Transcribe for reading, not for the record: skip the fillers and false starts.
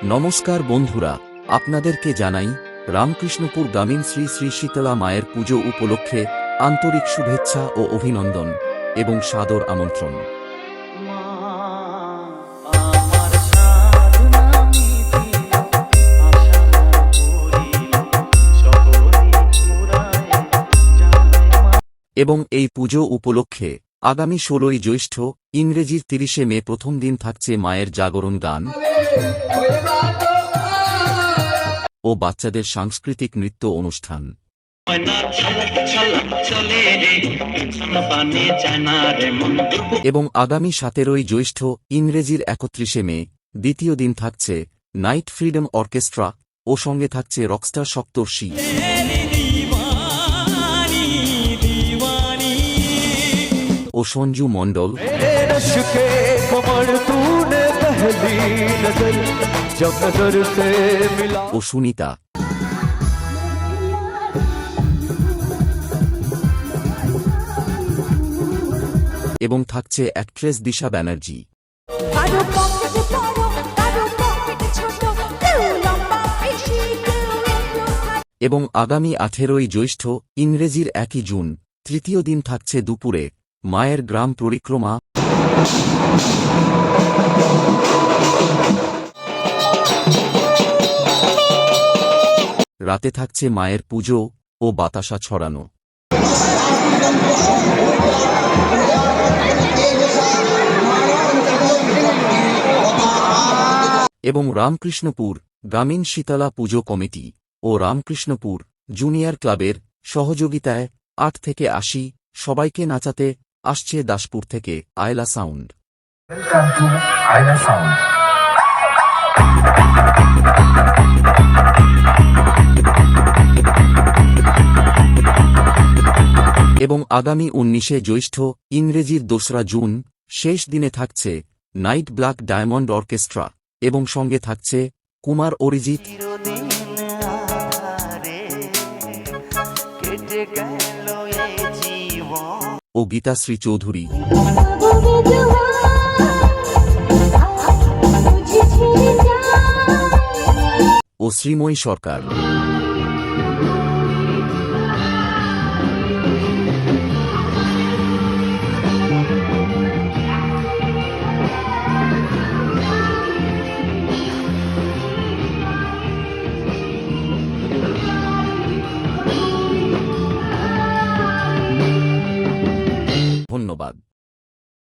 নমস্কার বন্ধুরা, আপনাদেরকে জানাই রামকৃষ্ণপুর গ্রামীণ শ্রী শ্রী শীতলা মায়ের পুজো উপলক্ষে আন্তরিক শুভেচ্ছা ও অভিনন্দন এবং সাদর আমন্ত্রণ। এবং এই পুজো উপলক্ষে আগামী 16ই জ্যৈষ্ঠ ইংরেজির 30শে মে প্রথম দিন থাকছে মায়ের জাগরণ গান ও বাচ্চাদের সাংস্কৃতিক নৃত্য অনুষ্ঠান। এবং আগামী 17ই জ্যৈষ্ঠ ইংরেজির 31শে মে দ্বিতীয় দিন থাকছে নাইট ফ্রিডম অর্কেস্ট্রা ও সঙ্গে থাকছে রকস্টার সপ্তর্ষি ও সঞ্জু মণ্ডল ও সুনিতা। এবং থাকছে অ্যাক্ট্রেস দিশা ব্যানার্জি। এবং আগামী 18ই জ্যৈষ্ঠ ইংরেজির 1 জুন তৃতীয় দিন থাকছে দুপুরে মায়ের গ্রাম পরিক্রমা রাতে থাকছে মায়ের পুজো ও বাতাসা ছড়ানো। এবং রামকৃষ্ণপুর গ্রামীণ শীতলা পুজো কমিটি ও রামকৃষ্ণপুর জুনিয়র ক্লাবের সহযোগিতায় 8 থেকে 80 সবাইকে নাচাতে আসছে দাসপুর থেকে আয়লা সাউন্ড। এবং আগামী 19শে জ্যৈষ্ঠ ইংরেজির 2রা জুন শেষ দিনে থাকছে নাইট ব্ল্যাক ডায়মন্ড অর্কেস্ট্রা এবং সঙ্গে থাকছে কুমার অরিজিৎ ও গীতাশ্রী চৌধুরী ও শ্রীময়ী সরকার।